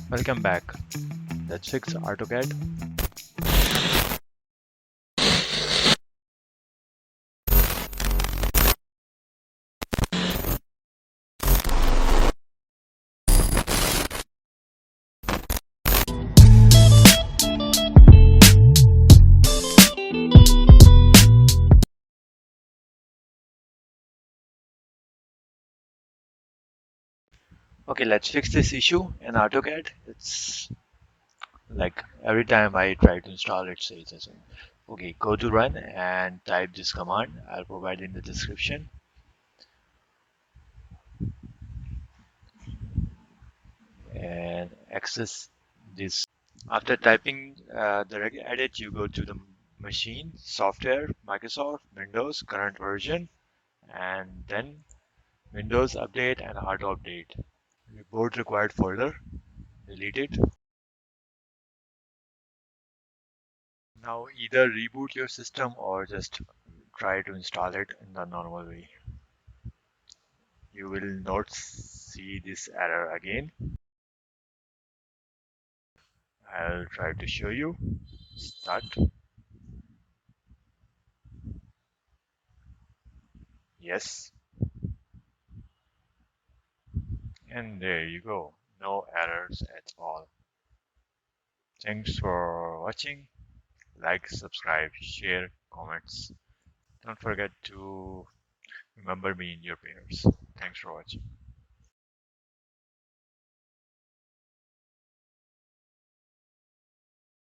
Welcome back. Let's fix Autocad. Okay, let's fix this issue in Autocad. It's like every time I try to install it says the same. Okay, go to run and type this command. I'll provide in the description and access this. After typing the edit, you go to the machine, software, Microsoft, Windows, current version, and then Windows update and auto update. Report required folder, delete it. Now either reboot your system or just try to install it in the normal way. You will not see this error again. I'll try to show you. Start. Yes. And there you go. No errors at all. Thanks for watching. Like, subscribe, share, comments. Don't forget to remember me in your prayers. Thanks for watching.